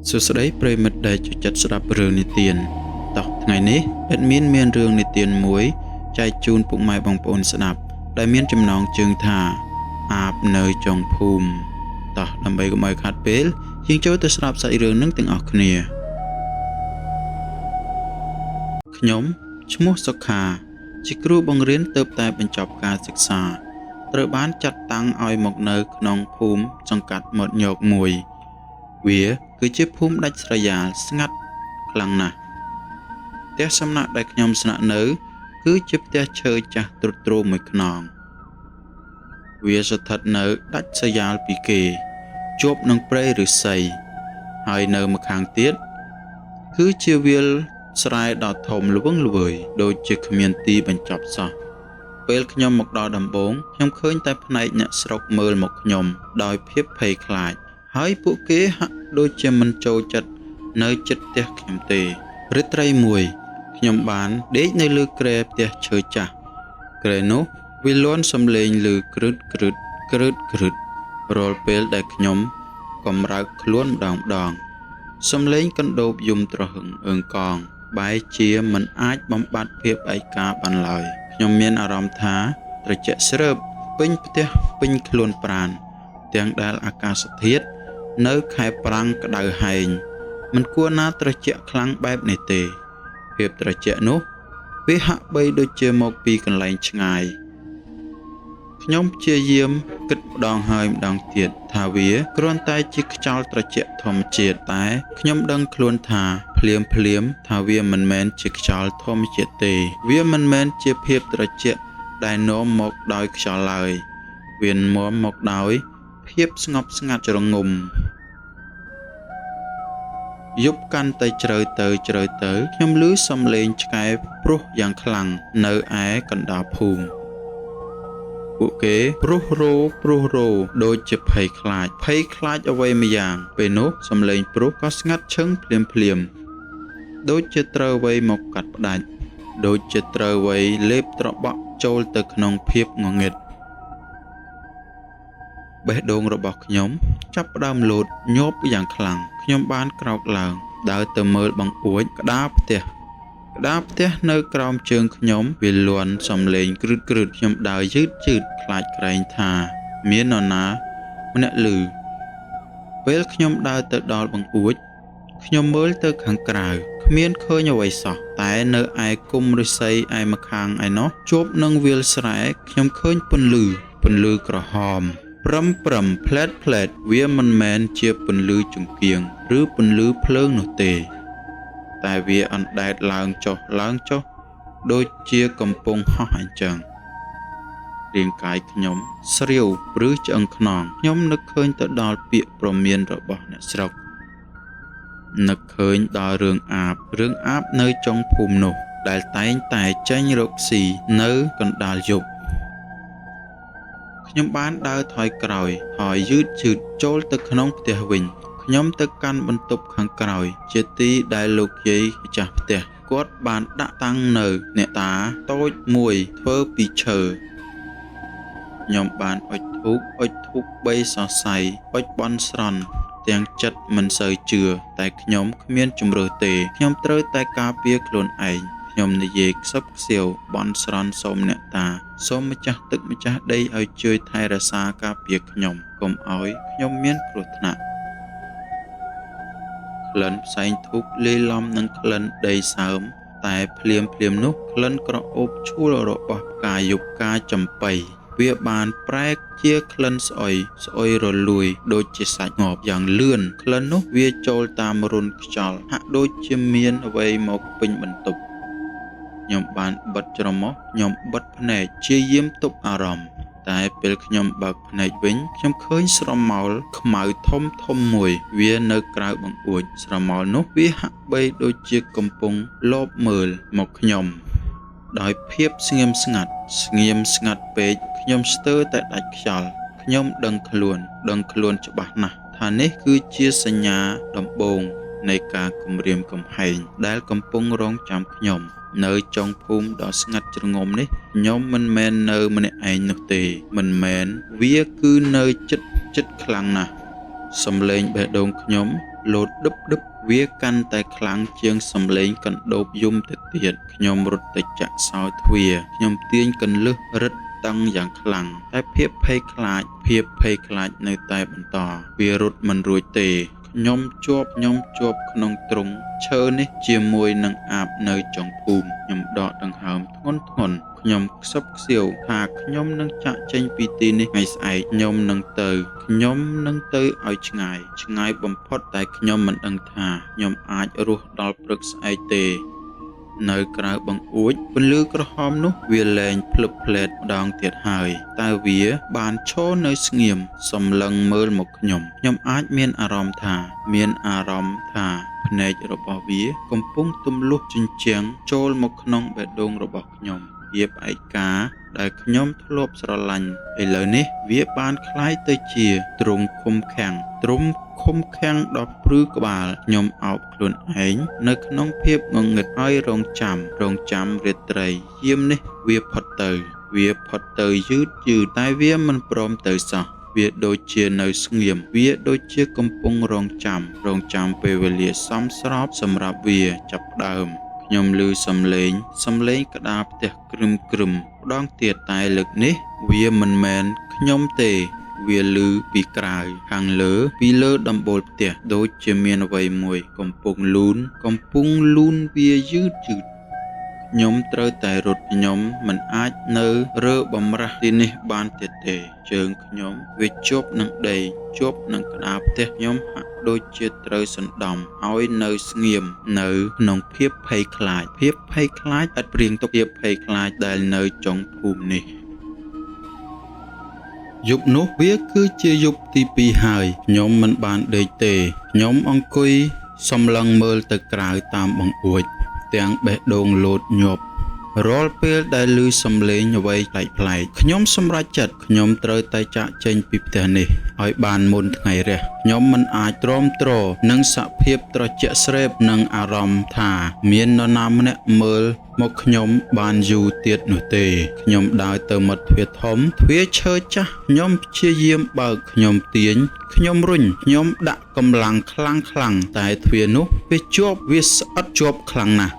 សួស្តីប្រិយមិត្តដែលចូលចិត្តស្ដាប់រឿងនិទានតោះថ្ងៃនេះអេដមីនមានរឿងនិទានមួយចែកជូនពុកម៉ែបងប្អូនស្ដាប់ដែលមានចំណងជើងថាអាបនៅចុងភូមិតោះដើម្បីកុំឲ្យខាត់ពេលយើងចូលទៅស្ដាប់សាច់រឿងនឹងទាំងអស់គ្នាខ្ញុំឈ្មោះសុខាជាគ្រូបង្រៀនទើបតែបញ្ចប់ការសិក្សាត្រូវបានចាត់តាំងឲ្យមកនៅក្នុងភូមិសង្កាត់មាត់ញោកមួយវាគឺជាភូមិដាច់ស្រយាលស្ងាត់ខ្លាំងណាស់ផ្ទះសំណាក់ដែលខ្ញុំស្នាក់នៅគឺជាផ្ទះឈើចាស់ទ្រុឌទ្រោមមួយខ្នងវាស្ថិតនៅដាច់ស្រយាលពីគេជាប់នឹងព្រៃឫស្សីហើយនៅម្ខាងទៀតគឺជាវាលស្រែដ៏ធំល្វឹងល្វើយដូចជាគ្មានទីបញ្ចប់សោះពេលខ្ញុំមកដល់ដំបូងខ្ញុំឃើញតែផ្នែកអ្នកស្រុកមើលមកខ្ញុំដោយភាពភ័យខ្លាចហើយពួកគេហាក់ដូចជាមិនចូលចិត្តនៅជិតផ្ទះខ្ញុំទេរាត្រីមួយខ្ញុំបានដេកនៅលើគ្រែផ្ទះឈើចាស់គ្រែនោះវាលាន់សំឡេងឮគ្រឹតគ្រឹតគ្រឹតគ្រឹតរាល់ពេលដែលខ្ញុំកំរើកខ្លួនម្ដងសំឡេងកណ្ដូបយំទ្រហឹងអើងកងបែរជាមិនអាចបំបត្តិភាពឯកាបានឡើយខ្ញុំមានអារម្មណ៍ថាត្រជាក់ស្រើបពេញផ្ទះពេញខ្លួនប្រាណទាំងដែលអាកាសធាតុនៅខែប្រាំងក្តៅហែងមិនគួរណាត្រជាក់ខ្លាំងបែបនេះទេភាពត្រជាក់នោះវាហាក់បីដូចជាមកពីកន្លែងឆ្ងាយខ្ញុំព្យាយាមគិតម្ដងហើយម្ដងទៀតថាវាគ្រាន់តែជាខ្យល់ត្រជាក់ធម្មជាតិតែខ្ញុំដឹងខ្លួនថាភ្លាមថាវាមិនមែនជាខ្យល់ធម្មជាតិទេវាមិនមែនជាភាពត្រជាក់ដែលនាំមកដោយខ្យល់ឡើយវានាំមកដោយភាពស្ងប់ស្ងាត់ជ្រងំយប់កាន់តែជ្រៅទៅខ្ញុំឮសំឡេងឆ្កែព្រុសយ៉ាងខ្លាំងនៅឯកណ្ដាលភូមិពួកគេព្រុសរោដូចជាភ័យខ្លាចអ្វីម្យ៉ាងពេលនោះសំឡេងព្រុសក៏ស្ងាត់ឈឹងភ្លាមដូចជាត្រូវអ្វីមកកាត់ផ្ដាច់ដូចជាត្រូវអ្វីលេបត្របក់ចូលទៅក្នុងភាពងងឹតបេះដូងរបស់ខ្ញុំចាប់ផ្ដើមលោតញាប់យ៉ាងខ្លាំងខ្ញុំបានក្រោកឡើងដើរទៅមើលបង្អួចក្តារផ្ទះនៅក្រោមជើងខ្ញុំវាលាន់សំឡេងគ្រឹតខ្ញុំដើរយឺតខ្លាចក្រែងថាមាននរណាម្នាក់ឮពេលខ្ញុំដើរទៅដល់បង្អួចខ្ញុំមើលទៅខាងក្រៅគ្មានឃើញអ្វីសោះតែនៅឯគុម្ពឫស្សីឯម្ខាងឯណោះជួបនឹងវាលស្រែខ្ញុំឃើញពន្លឺក្រហមព្រំផ្លែតវាមិនមែនជាពន្លឺចង្កៀងឬពន្លឺភ្លើងនោះទេតែវាអណ្ដែតឡើងចុះដូចជាកំពុងហោះអញ្ចឹងរាងកាយខ្ញុំស្រាវឬឆ្អឹងខ្នងខ្ញុំនឹកឃើញទៅដល់ពាក្យព្រមានរបស់អ្នកស្រុកនឹកឃើញដល់រឿងអាបនៅចុងភូមិនោះដែលតែងតែចេញរកស៊ីនៅកណ្ដាលយប់ខ្ញុំបានដើរថយក្រោយហើយយឺតចូលទៅក្នុងផ្ទះវិញខ្ញុំទៅកាន់បន្ទប់ខាងក្រោយជាទីដែលលោកយាយម្ចាស់ផ្ទះគាត់បានដាក់តាំងនៅអ្នកតាតូចមួយធ្វើពីឈើខ្ញុំបានអុជធូប3សរសៃអុជបន់ស្រន់ទាំងចិត្តមិនសូវជឿតែខ្ញុំគ្មានជំរឿទេខ្ញុំត្រូវតែការពារខ្លួនឯងខ្ញុំនិយាយខ្សឹបខ្សៀវបន់ស្រន់សូមអ្នកតាសូមម្ចាស់ទឹកម្ចាស់ដីឲ្យជួយថែរក្សាការពារខ្ញុំកុំឲ្យខ្ញុំមានគ្រោះថ្នាក់ក្លិនផ្សែងធូបលាយឡំនឹងក្លិនដីសើមតែភ្លាមនោះក្លិនក្រអូបឈួលរបស់ផ្កាយប់កាចំបៃវាបានប្រែជាក្លិនស្អុយរលួយដូចជាសាច់ងាប់យ៉ាងលឿនក្លិននោះវាចូលតាមរុនខ្យល់ហាក់ដូចជាមានអ្វីមកពេញបន្ទប់ខ្ញុំបានបិទច្រមុះខ្ញុំបិទភ្នែកព្យាយាមទប់អារម្មណ៍តែពេលខ្ញុំបើកភ្នែកវិញខ្ញុំឃើញស្រមោលខ្មៅធំមួយវានៅក្រៅបង្អួចស្រមោលនោះវាហាក់បីដូចជាកំពុងលបមើលមកខ្ញុំដោយភាពស្ងៀមស្ងាត់ពេកខ្ញុំស្ទើរតែដាច់ខ្យល់ខ្ញុំដឹងខ្លួនច្បាស់ណាស់ថានេះគឺជាសញ្ញាដំបូងនៃការគំរាមកំហែងដែលកំពុងរងចាំខ្ញុំនៅចុងភូមិដ៏ស្ងាត់ជ្រងំនេះខ្ញុំមិនមែននៅម្នាក់ឯងនោះទេមិនមែនវាគឺនៅចិត្តខ្លាំងណាស់សំឡេងបេះដូងខ្ញុំ លោតដឹបដឹបវាកាន់តែខ្លាំងជាងសំឡេងកណ្ដូបយំទៅទៀតខ្ញុំរត់ទៅចាក់សោទ្វារខ្ញុំទាញកន្លឹះរឹតតឹងយ៉ាងខ្លាំងតែភាពភ័យខ្លាចនៅតែបន្តវារត់មិនរួចទេខ្ញុំជាប់ក្នុងទ្រុងឈើនេះជាមួយនឹងអាបនៅចុងភូមិខ្ញុំដកដង្ហើមធ្ងន់ខ្ញុំខ្សឹបខ្សៀវថាខ្ញុំនឹងចាក់ចេញពីទីនេះថ្ងៃស្អែកខ្ញុំនឹងទៅឲ្យឆ្ងាយបំផុតតែខ្ញុំមិនដឹងថាខ្ញុំអាចរស់ដល់ព្រឹកស្អែកទេនៅក្រៅបង្អួចពន្លឺក្រហមនោះវាលែងភ្លឹបភ្លែតម្ដងទៀតហើយតែវាបានឈរនៅស្ងៀមសម្លឹងមើលមកខ្ញុំអាចមានអារម្មណ៍ថាភ្នែករបស់វាកំពុងទម្លុះជញ្ជាំងចូលមកក្នុងបេះដូងរបស់ខ្ញុំភាពឯកាដែលខ្ញុំធ្លាប់ស្រឡាញ់ឥឡូវនេះវាបានคล้ายទៅជាទ្រង់ឃុំឃាំងដល់ព្រឺក្បាលខ្ញុំអោបខ្លួនឯងនៅក្នុងភាពងងឹតហើយរងចាំរាត្រីយាមនេះវាផុតទៅយឺតតែវាមិនព្រមទៅសោះវាដូចជានៅស្ងៀមវាដូចជាកំពុងរងចាំពេលវេលាសមស្របសម្រាប់វាចាប់ផ្ដើមខ្ញុំឮសំឡេងក្តារផ្ទះក្រឹមម្ដងទៀតតែលើកនេះវាមិនមែនខ្ញុំទេវាឮពីក្រៅខាងលើពីលើដំបូលផ្ទះដូចជាមានអ្វីមួយកំពុងលូនវាយឺតខ្ញុំត្រូវតែរត់ខ្ញុំមិនអាចនៅរើបំរាស់ទីនេះបានទៀតទេជើងខ្ញុំវាជាប់នឹងដីជាប់នឹងក្តារផ្ទះខ្ញុំហាក់ដូចជាត្រូវសណ្ដំឲ្យនៅស្ងៀមនៅក្នុងភាពភ័យខ្លាចឥតព្រៀងទុកភាពភ័យខ្លាចដែលនៅចុងភូមិនេះយប់នោះវាគឺជាយប់ទី2ហើយខ្ញុំមិនបានដេកទេខ្ញុំអង្គុយសម្លឹងមើលទៅក្រៅតាមបង្អួចទាំងបេះដូងលោតញាប់រាល់ពេលដែលឮសំឡេងអ្វីប្លែកខ្ញុំសម្រេចចិត្តខ្ញុំត្រូវតែចាកចេញពីផ្ទះនេះឲ្យបានមុនថ្ងៃរះខ្ញុំមិនអាចទ្រាំទ្រនឹងសភាពត្រជាក់ស្រេបនឹងអារម្មណ៍ថាមាននរណាម្នាក់មើលមកខ្ញុំបានយូរទៀតនោះទេខ្ញុំដើរទៅមាត់ទ្វារធំទ្វារឈើចាស់ខ្ញុំព្យាយាមបើកខ្ញុំទាញខ្ញុំរុញខ្ញុំដាក់កម្លាំងខ្លាំងតែទ្វារនោះវាស្អិតជាប់ខ្លាំងណាស់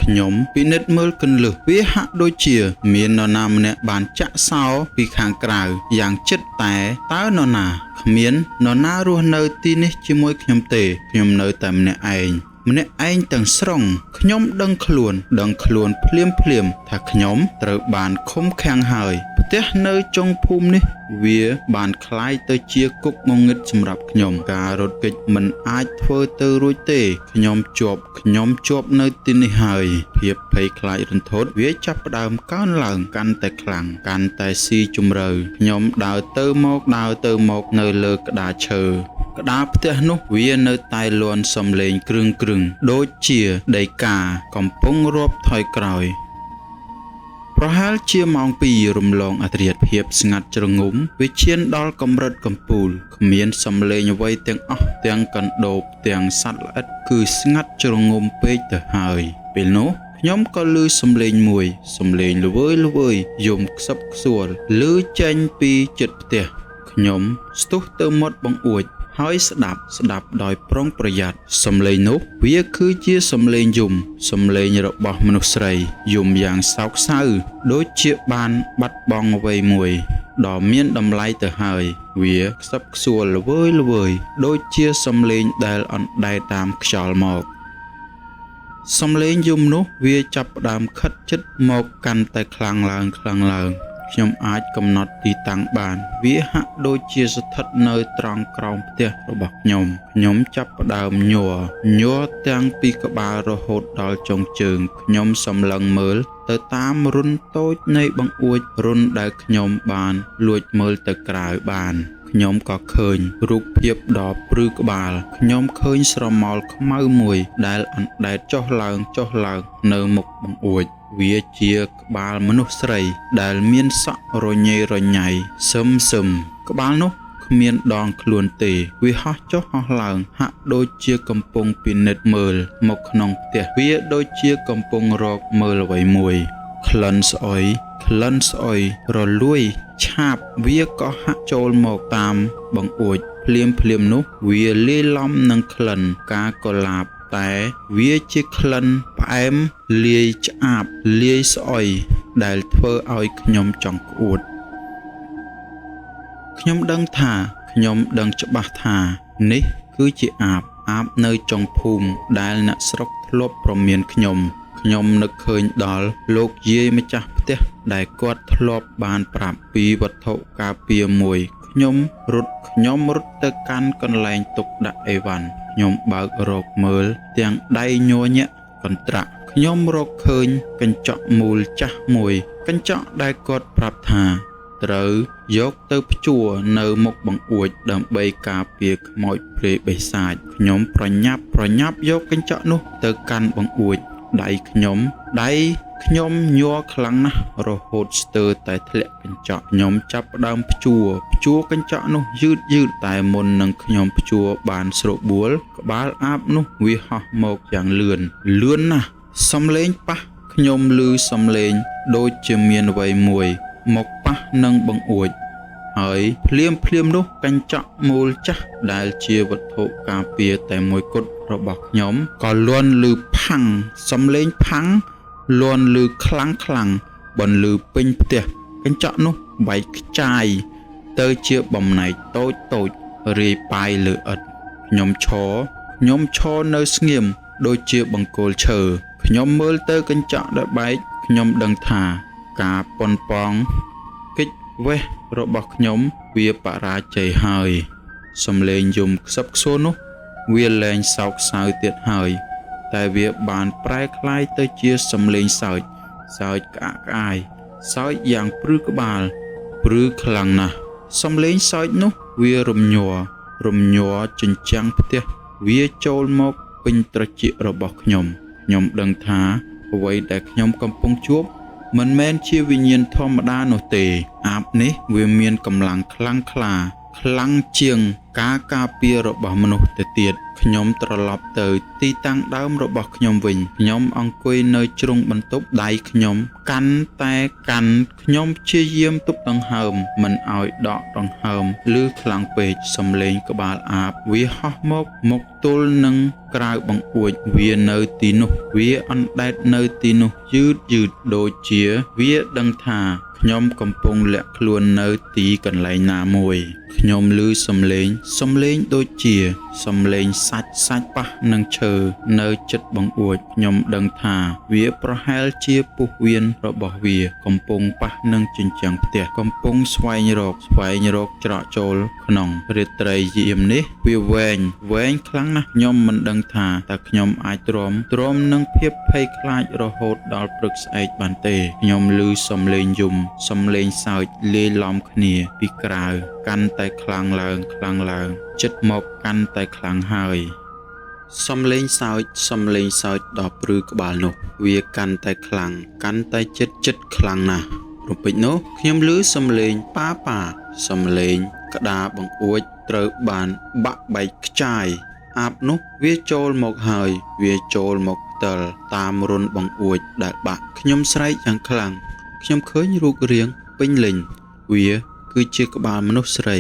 ខ្ញុំពិនិត្យមើលគន្លឹះវាហាក់ដូចជាមាននរណាម្នាក់បានចាក់សោពីខាងក្រៅយ៉ាងជិតតែតើនរណាគ្មាននរណារស់នៅទីនេះជាមួយខ្ញុំទេខ្ញុំនៅតែម្នាក់ឯងទាំងស្រុងខ្ញុំដឹងខ្លួនភ្លាមថាខ្ញុំត្រូវបានឃុំឃាំងហើយផ្ទះនៅចុងភូមិនេះវាបានคล้ายទៅជាគុកងងឹតសម្រាប់ខ្ញុំការរត់គេចមិនអាចធ្វើទៅរួចទេខ្ញុំជាប់នៅទីនេះហើយភាពភ័យខ្លាចរន្ធត់វាចាប់ផ្ដើមកើនឡើងកាន់តែខ្លាំងកាន់តែស៊ីជម្រៅខ្ញុំដើរទៅមកនៅលើក្តារឈើក្តារផ្ទះនោះវានៅតែលាន់សំឡេងគ្រឿងដូចជាដីកាកំពុងរាប់ថយក្រោយប្រហែលជាម៉ោង 2 រំលងអធ្រាត្រភាពស្ងាត់ជ្រងំវាឈានដល់កម្រិតកំពូលគ្មានសំឡេងអ្វីទាំងអស់ទាំងកណ្ដូបទាំងសត្វល្អិតគឺស្ងាត់ជ្រងំពេកទៅហើយពេលនោះខ្ញុំក៏ឮសំឡេងល្វើយយំខ្សឹបខ្សួលឮចេញពីជិតផ្ទះខ្ញុំស្ទុះទៅមាត់បង្អួចហើយស្ដាប់ដោយប្រុងប្រយ័ត្នសំឡេងនោះវាគឺជាសំឡេងយំសំឡេងរបស់មនុស្សស្រីយំយ៉ាងសោកសៅដូចជាបានបាត់បង់អ្វីមួយដ៏មានតម្លៃទៅហើយវាខ្សឹបខ្សួលល្វើយដូចជាសំឡេងដែលអណ្ដែតតាមខ្យល់មកសំឡេងយំនោះវាចាប់ផ្ដើមខិតជិតមកកាន់តែខ្លាំងឡើងខ្ញុំអាចកំណត់ទីតាំងបានវាហាក់ដូចជាស្ថិតនៅត្រង់ក្រោមផ្ទះរបស់ខ្ញុំចាប់ផ្ដើមញ័រទាំងពីក្បាលរហូតដល់ចុងជើងខ្ញុំសម្លឹងមើលទៅតាមរុនតូចនៃបង្អួចរុនដែលខ្ញុំបានលួចមើលទៅក្រៅបានខ្ញុំក៏ឃើញរូបភាពដ៏ព្រឺក្បាលខ្ញុំឃើញស្រមោលខ្មៅមួយដែលអណ្ដែតចុះឡើងនៅមុខបង្អួចវាជាក្បាលមនុស្សស្រីដែលមានសក់រញ៉េរញ៉ៃសឹមក្បាលនោះគ្មានដងខ្លួនទេវាហោះចុះហោះឡើងហាក់ដូចជាកំពុងពិនិត្យមើលមកក្នុងផ្ទះវាដូចជាកំពុងរកមើលអ្វីមួយក្លិនស្អុយរលួយឆាបវាក៏ហាក់ចូលមកតាមបង្អួច ភ្លាមនោះវាលាយឡំនឹងក្លិនការកុលាបតែវាជាក្លិនផ្អែមលាយឆ្អាបលាយស្អុយដែលធ្វើឲ្យខ្ញុំចង់ក្អួតខ្ញុំដឹងច្បាស់ថានេះគឺជាអាបនៅចុងភូមិដែលអ្នកស្រុកធ្លាប់ប្រមានខ្ញុំនឹកឃើញដល់លោកយាយម្ចាស់ផ្ទះដែលគាត់ធ្លាប់បានប្រាប់ពីវត្ថុការពារមួយខ្ញុំរត់ទៅកាន់កន្លែងទុកដាក់អីវ៉ាន់ខ្ញុំបើករកមើលទាំងដៃញ័រញាក់កន្ត្រាក់ខ្ញុំរកឃើញកញ្ចក់មូលចាស់មួយកញ្ចក់ដែលគាត់ប្រាប់ថាត្រូវយកទៅព្យួរនៅមុខបង្អួចដើម្បីការពារខ្មោចព្រាយបិសាចខ្ញុំប្រញាប់យកកញ្ចក់នោះទៅកាន់បង្អួចដៃខ្ញុំញ័រខ្លាំងណាស់រហូតស្ទើរតែធ្លាក់កញ្ចក់ខ្ញុំចាប់ផ្ដើមព្យួរកញ្ចក់នោះយឺតតែមុននឹងខ្ញុំព្យួរបានស្រួបួលក្បាលអាបនោះវាហោះមកយ៉ាងលឿនណាស់សំឡេងប៉ះខ្ញុំឮសំឡេងដូចជាមានអ្វីមួយមកប៉ះនឹងបង្អួចហើយភ្លាមនោះកញ្ចក់មូលចាស់ដែលជាវត្ថុការពារតែមួយគត់របស់ខ្ញុំក៏លាន់ឮផាំងសំឡេងផាំងលាន់ឮខ្លាំងបន្លឺពេញផ្ទះកញ្ចក់នោះបែកខ្ចាយទៅជាបំណែកតូចរាយប៉ាយលើឥដ្ឋខ្ញុំឈរនៅស្ងៀមដូចជាបង្គោលឈើខ្ញុំមើលទៅកញ្ចក់ដែលបែកខ្ញុំដឹងថាការប៉ុនប៉ងកិច្ចវេះរបស់ខ្ញុំវាបរាជ័យហើយសំឡេងយំខ្សឹបខ្សួលនោះវាលែងសោកសៅទៀតហើយតែវាបានប្រែក្លាយទៅជាសំឡេងសើចក្អាកក្អាយសើចយ៉ាងព្រឺក្បាលព្រឺខ្លាំងណាស់សំឡេងសើចនោះវារំញ័រជញ្ចាំងផ្ទះវាចូលមកពេញត្រចៀករបស់ខ្ញុំដឹងថាអ្វីដែលខ្ញុំកំពុងជួបមិនមែនជាវិញ្ញាណធម្មតានោះទេអាបនេះវាមានកម្លាំងខ្លាំងក្លាខ្លាំងជាងការពាររបស់មនុស្សទៅទៀតខ្ញុំត្រឡប់ទៅទីតាំងដើមរបស់ខ្ញុំវិញខ្ញុំអង្គុយនៅជ្រុងបន្ទប់ដៃខ្ញុំកាន់ខ្ញុំព្យាយាមទប់ដង្ហើមមិនឲ្យដកដង្ហើមឬខ្លាំងពេកសំឡេងក្បាលអាបវាហោះមកទល់នឹងក្រៅបង្អួចវានៅទីនោះវាអណ្ដែតនៅទីនោះយឺតដូចជាវាដឹងថាខ្ញុំកំពុងលាក់ខ្លួននៅទីកន្លែងណាមួយខ្ញុំឮសំឡេងដូចជាសំឡេងសាច់ប៉ះនឹងឈើនៅជិតបង្អួចខ្ញុំដឹងថាវាប្រហែលជាពុះវៀនរបស់វាកំពុងប៉ះនឹងជញ្ជាំងផ្ទះកំពុងស្វែងរកច្រកចូលក្នុងរាត្រីយាមនេះវាវែងខ្លាំងណាស់ខ្ញុំមិនដឹងថាតើខ្ញុំអាចទ្រាំនឹងភាពភ័យខ្លាចរហូតដល់ព្រឹកស្អែកបានទេខ្ញុំឮសំឡេងយំសំឡេងសើចលាយឡំគ្នាពីក្រៅកាន់តែខ្លាំងឡើងជិតមកកាន់តែខ្លាំងហើយសំឡេងសើចដល់ព្រឺក្បាលនោះវាកាន់តែខ្លាំងកាន់តែជិតខ្លាំងណាស់រំពេចនោះខ្ញុំឮសំឡេងប៉ាសំឡេងក្តារបង្អួចត្រូវបានបាក់បែកខ្ចាយអាបនោះវាចូលមកហើយវាចូលមកផ្ទាល់តាមរុនបង្អួចដែលបាក់ខ្ញុំស្រែកយ៉ាងខ្លាំងខ្ញុំឃើញរូបរាងពេញលេញវាគឺជាក្បាលមនុស្សស្រី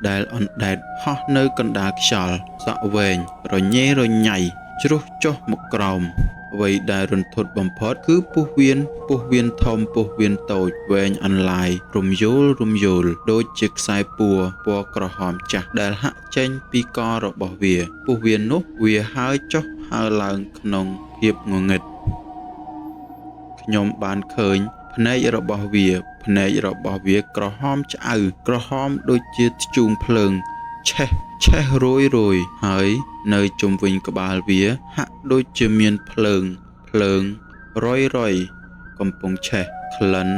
ដែលអណ្ដែតហោះនៅកណ្ដាលខ្យល់សក់វែងរញ៉េរញ៉ៃជ្រុះចុះមកក្រោមអ្វីដែលរន្ធត់បំផុតគឺពោះវៀនធំពោះវៀនតូចវែងអន្លាយរំយោលដូចជាខ្សែពួរពណ៌ក្រហមចាស់ដែលហាក់ចេញពីករបស់វាពោះវៀននោះវាហើរចុះហើរឡើងក្នុងភាពងងឹតខ្ញុំបានឃើញភ្នែករបស់វាក្រហមឆ្អៅក្រហមដូចជាធ្យូងភ្លើងឆេះរយហើយនៅជុំវិញក្បាលវាហាក់ដូចជាមានភ្លើងរយកំពុងឆេះក្លិន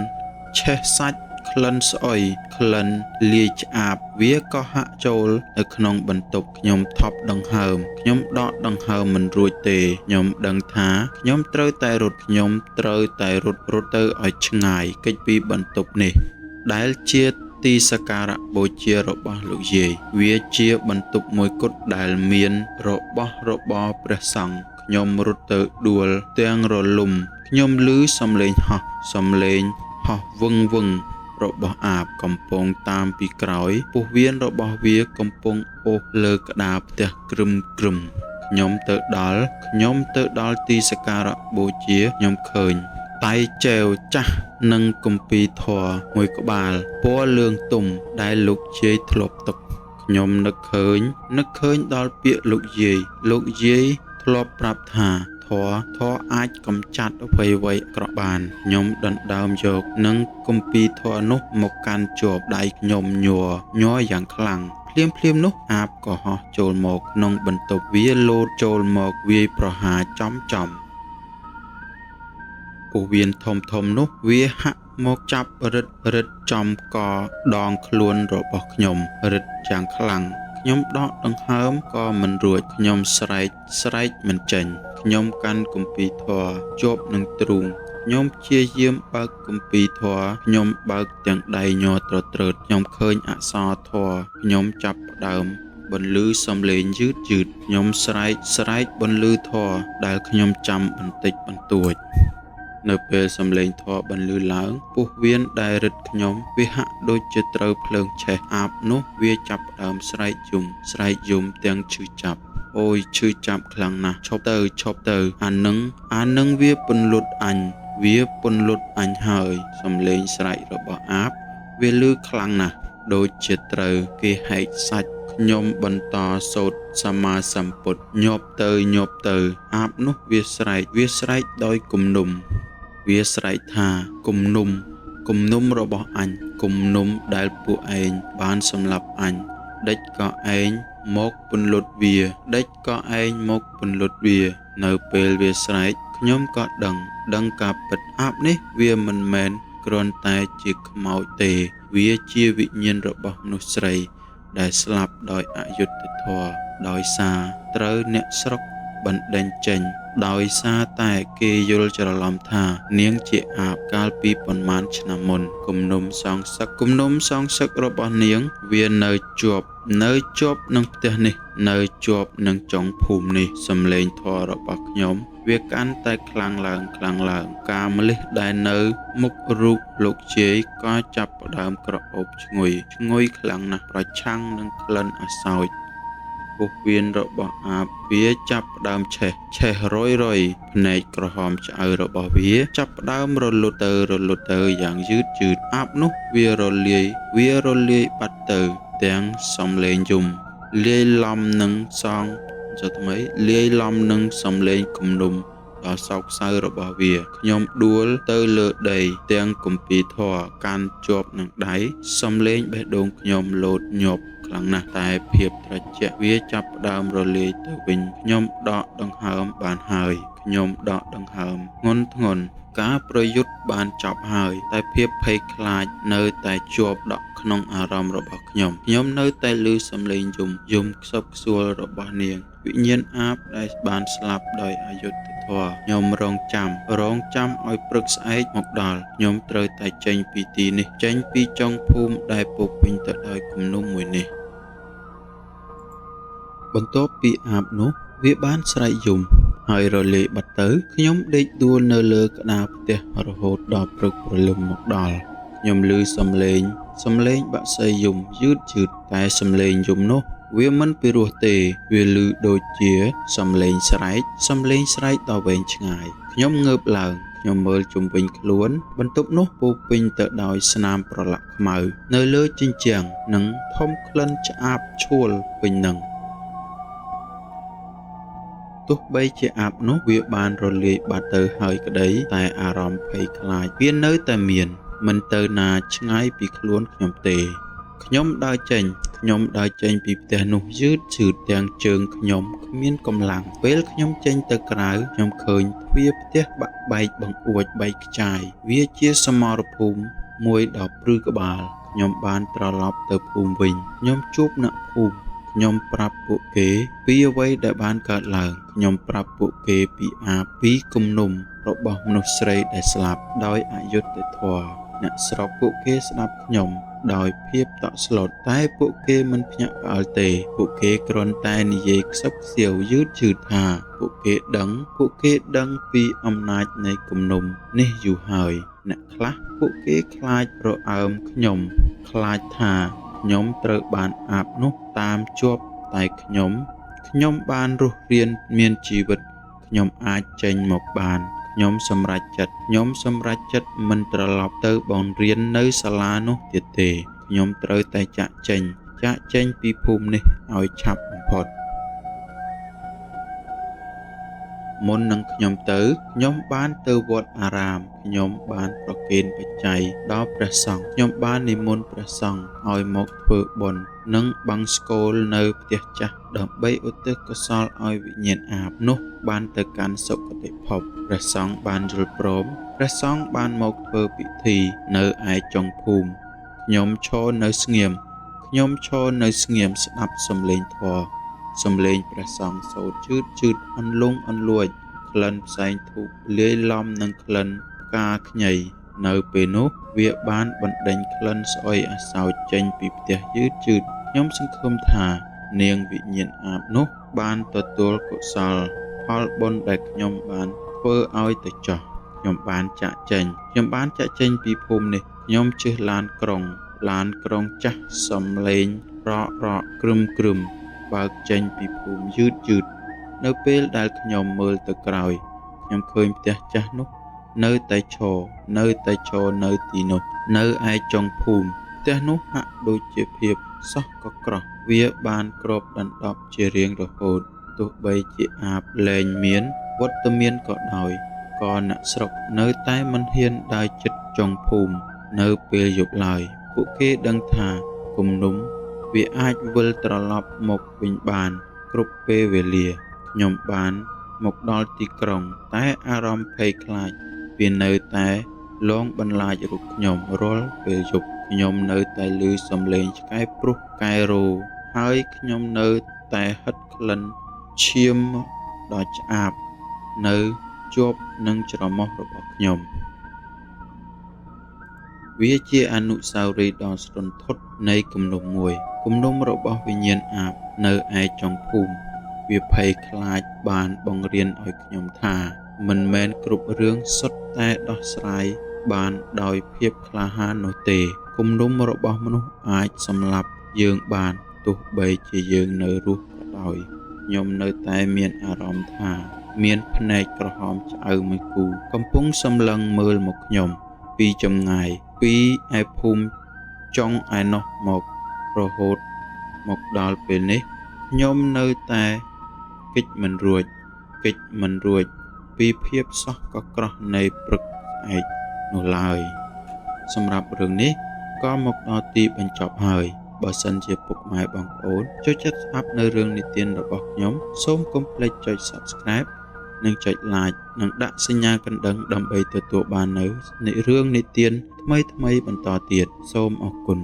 ឆេះសាច់ក្លិនស្អុយក្លិនលាយឆ្អាបវាក៏ហាក់ចូលនៅក្នុងបន្ទប់ខ្ញុំថប់ដង្ហើមខ្ញុំដកដង្ហើមមិនរួចទេខ្ញុំដឹងថាខ្ញុំត្រូវតែរត់ទៅឲ្យឆ្ងាយគេចពីបន្ទប់នេះដែលជាទីសក្ការៈបូជារបស់លោកយាយវាជាបន្ទប់មួយគត់ដែលមានរបស់របរព្រះសង្ឃខ្ញុំរត់ទៅដួលទាំងរលំខ្ញុំឮសំឡេងហោះវឹង របស់អាបកំពុងតាមពីក្រោយពោះវៀនរបស់វាកំពុងអូសលើក្តារផ្ទះក្រឹមខ្ញុំទៅដល់ទីសក្ការៈបូជាខ្ញុំឃើញតៃចែវចាស់និងគម្ពីរធម៌មួយក្បាលពណ៌លឿងទុំដែលលោកយាយធ្លាប់ទុកខ្ញុំនឹកឃើញដល់ពាក្យលោកយាយធ្លាប់ប្រាប់ថាធម៌អាចកម្ចាត់អ្វីៗអាក្រក់បានខ្ញុំដណ្ដើមយកនិងគម្ពីរធម៌នោះមកកាន់ជាប់ដៃខ្ញុំញ័រយ៉ាងខ្លាំងភ្លាមនោះអាបក៏ហោះចូលមកក្នុងបន្ទប់វាលោតចូលមកវាយប្រហារចំពោះវៀនធំនោះវាហាក់មកចាប់រឹតចំកដងខ្លួនរបស់ខ្ញុំរឹតយ៉ាងខ្លាំងខ្ញុំដកដង្ហើមក៏មិនរួចខ្ញុំស្រែកមិនចេញខ្ញុំកាន់គម្ពីរធម៌ជាប់នឹងទ្រូងខ្ញុំព្យាយាមបើកគម្ពីរធម៌ខ្ញុំបើកទាំងដៃញ័រត្រឺតខ្ញុំឃើញអក្សរធម៌ខ្ញុំចាប់ផ្ដើមបន្លឺសំឡេងយឺតខ្ញុំស្រែកបន្លឺធម៌ដែលខ្ញុំចាំបន្តិចបន្តួចនៅពេលសំឡេងធម៌បន្លឺឡើងពោះវៀនដែលរឹតខ្ញុំវាហាក់ដូចជាត្រូវភ្លើងឆេះអាបនោះវាចាប់ផ្ដើមស្រែកយំទាំងឈឺចាប់អូយឈឺចាប់ខ្លាំងណាស់ឈប់ទៅអានឹងវាពន្លត់អញហើយសំឡេងស្រែករបស់អាបវាលឺខ្លាំងណាស់ដូចជាត្រូវគេហែកសាច់ខ្ញុំបន្តសូត្រសម្មាសម្ពុទ្ធញាប់ទៅអាបនោះវាស្រែកដោយគំនុំវាស្រែកថាគំនុំរបស់អញគំនុំដែលពួកឯងបានសម្លាប់អញដេចក៏ឯងមកពន្លត់វានៅពេលវាស្រែកខ្ញុំក៏ដឹងការពិតអាបនេះវាមិនមែនគ្រាន់តែជាខ្មោចទេវាជាវិញ្ញាណរបស់មនុស្សស្រីដែលស្លាប់ដោយអយុត្តិធម៌ដោយសារត្រូវអ្នកស្រុកបណ្ដេញចេញដោយសារតែគេយល់ច្រឡំថានាងជាអាបកាលពីប៉ុន្មានឆ្នាំមុនគំនុំសងសឹករបស់នាងវានៅជាប់នឹងផ្ទះនេះនៅជាប់នឹងចុងភូមិនេះសំឡេងធម៌របស់ខ្ញុំវាកាន់តែខ្លាំងឡើងការម្លេះដែលនៅមុខរូបលោកយាយក៏ចាប់ផ្ដើមក្រអូបឈ្ងុយខ្លាំងណាស់ប្រឆាំងនឹងក្លិនអាសោចពោះវៀនរបស់អាបវាចាប់ផ្ដើមឆេះរយភ្នែកក្រហមឆ្អៅរបស់វាចាប់ផ្ដើមរលត់ទៅយ៉ាងយឺតអាបនោះវារលាយបាត់ទៅទាំងសំឡេងយំលាយឡំនឹងសំឡេងគំនុំដ៏សោកសៅរបស់វាខ្ញុំដួលទៅលើដីទាំងគម្ពីរធម៌កាន់ជាប់នឹងដៃសំឡេងបេះដូងខ្ញុំលោតញាប់ខ្លាំងណាស់តែភាពត្រជាក់វាចាប់ផ្ដើមរលាយទៅវិញខ្ញុំដកដង្ហើមបានហើយងន់ការប្រយុទ្ធបានចប់ហើយតែភាពភ័យខ្លាចនៅតែជាប់ដក់ក្នុងអារម្មណ៍របស់ខ្ញុំនៅតែឮសំឡេងយំខ្សឹបខ្សួលរបស់នាងវិញ្ញាណអាបដែលបានស្លាប់ដោយអយុត្តិធម៌ខ្ញុំរងចាំឲ្យព្រឹកស្អែកមកដល់ខ្ញុំត្រូវតែចេញពីទីនេះចេញពីចុងភូមិដែលពោពេញទៅដោយគំនុំមួយនេះបន្ទាប់ពីអាបនោះវាបានស្រែកយំហើយរលាយបាត់ទៅខ្ញុំដេកដួលនៅលើក្តារផ្ទះរហូតដល់ព្រឹកព្រលឹមមកដល់ខ្ញុំឮសំឡេងបក្សីយំយឺតតែសំឡេងយំនោះវាមិនពិរោះទេវាឮដូចជាសំឡេងស្រែកដ៏វែងឆ្ងាយខ្ញុំងើបឡើងខ្ញុំមើលជុំវិញខ្លួនបន្ទប់នោះពោពេញទៅដោយស្នាមប្រឡាក់ខ្មៅនៅលើជញ្ជាំងនិងធំក្លិនឆ្អាបឆួលពេញនឹងទោះបីជាអាបនោះវាបានរលាយបាត់ទៅហើយក្តីតែអារម្មណ៍ភ័យខ្លាចវានៅតែមានមិនទៅណាឆ្ងាយពីខ្លួនខ្ញុំទេខ្ញុំដើរចេញពីផ្ទះនោះយឺតទាំងជើងខ្ញុំគ្មានកម្លាំងពេលខ្ញុំចេញទៅក្រៅខ្ញុំឃើញទ្វារផ្ទះបាក់បែកបង្អួចបែកខ្ចាយវាជាសមរភូមិមួយដ៏ព្រឺក្បាលខ្ញុំបានត្រឡប់ទៅភូមិវិញខ្ញុំជួបអ្នកភូមិខ្ញុំប្រាប់ពួកគេពីអ្វីដែលបានកើតឡើងខ្ញុំប្រាប់ពួកគេពីគំនុំរបស់មនុស្សស្រីដែលស្លាប់ដោយអយុត្តិធម៌អ្នកស្រុកពួកគេស្ដាប់ខ្ញុំដោយភាពតក់ស្លុតតែពួកគេមិនភ្ញាក់ផ្អើលទេពួកគេគ្រាន់តែនិយាយខ្សឹបខ្សៀវយឺតថាពួកគេដឹងពីអំណាចនៃគំនុំនេះយូរហើយ អ្នកខ្លះពួកគេខ្លាចរអើមខ្ញុំខ្លាចថាខ្ញុំត្រូវបានអាបនោះតាមជាប់តែខ្ញុំបានរស់រានមានជីវិតខ្ញុំអាចចេញមកបានខ្ញុំសម្រេចចិត្តមិនត្រឡប់ទៅបង្រៀននៅសាលានោះទៀតទេខ្ញុំត្រូវតែចាកចេញពីភូមិនេះឲ្យឆាប់បំផុតមុននឹងខ្ញុំទៅខ្ញុំបានទៅវត្តអារាមខ្ញុំបានប្រគេនបច្ច័យដល់ព្រះសង្ឃខ្ញុំបាននិមន្តព្រះសង្ឃឲ្យមកធ្វើបុណ្យនិងបង្សុកូលនៅផ្ទះចាស់ដើម្បីឧទ្ទិសកុសលឲ្យវិញ្ញាណអាបនោះបានទៅកាន់សុគតិភពព្រះសង្ឃបានយល់ព្រមព្រះសង្ឃបានមកធ្វើពិធីនៅឯចុងភូមិខ្ញុំឈរនៅស្ងៀមស្ដាប់សំឡេងធម៌សំឡេងព្រះសង្ឃសូត្រជឿតអន្លង់អន្លួចក្លិនផ្សែងធូបលាយឡំនឹងក្លិនផ្កាខ្ញីនៅពេលនោះវាបានបណ្ដេញក្លិនស្អុយអាសោចចេញពីផ្ទះយឺតខ្ញុំសង្ឃឹមថានាងវិញ្ញាណអាបនោះបានទទួលកុសលផលបុណ្យដែលខ្ញុំបានធ្វើឲ្យទៅចោះខ្ញុំបានចាកចេញពីភូមិនេះខ្ញុំជិះឡានក្រុងចាស់សំឡេងរ៉កក្រឹមបើកចេញពីភូមិយឺតនៅពេលដែលខ្ញុំមើលទៅក្រោយខ្ញុំឃើញផ្ទះចាស់នោះនៅតែឈរនៅទីនោះនៅឯចុងភូមិផ្ទះនោះហាក់ដូចជាភាពសោះក៏ក្រោះវាបានគ្របដណ្ដប់ជារៀងរហូតទោះបីជាអាបលែងមានវត្តមានក៏ដោយក៏អ្នកស្រុកនៅតែមិនហ៊ានដើរជិតចុងភូមិនៅពេលយប់ឡើយពួកគេដឹងថាគំនុំវាអាចវិលត្រឡប់មកវិញបានគ្រប់ពេលវេលាខ្ញុំបានមកដល់ទីក្រុងតែអារម្មណ៍ភ័យខ្លាចវានៅតែលងបន្លាចរូបខ្ញុំរាល់ពេលយប់ខ្ញុំនៅតែឮសំឡេងឆ្កែព្រុសកែរោហើយខ្ញុំនៅតែហិតក្លិនឈាមដ៏ឆ្អាបនៅជាប់នឹងច្រមុះរបស់ខ្ញុំវាជាអនុស្សាវរីយ៍ដ៏ស្រន្ធត់នៃគំនុំមួយគំនុំរបស់វិញ្ញាណអាបនៅឯចុងភូមិវាភ័យខ្លាចបានបង្រៀនឲ្យខ្ញុំថាមិនមែនគ្រប់រឿងសុទ្ធតែដោះស្រាយបានដោយភាពក្លាហាននោះទេគំនុំរបស់មនុស្សអាចសម្លាប់យើងបានទោះបីជាយើងនៅរស់ក៏ដោយខ្ញុំនៅតែមានអារម្មណ៍ថាមានភ្នែកក្រហមឆ្អៅមួយគូកំពុងសម្លឹងមើលមកខ្ញុំពីចម្ងាយពីឯភូមិចុងឯនោះមករហូតមកដល់ពេលនេះខ្ញុំនៅតែគេចមិនរួចពីភាពសោះក៏ក្រោះនៃព្រឹកស្អែកនោះឡើយសម្រាប់រឿងនេះក៏មកដល់ទីបញ្ចប់ហើយបើសិនជាពុកម៉ែបងប្អូនចូលចិត្តស្ដាប់នៅរឿងនិទានរបស់ខ្ញុំសូមកុំភ្លេចចុច Subscribe និងចុច Like និងដាក់សញ្ញាកណ្ដឹងដើម្បីទទួលបាននៅរឿងនិទានថ្មីបន្តទៀតសូមអរគុណ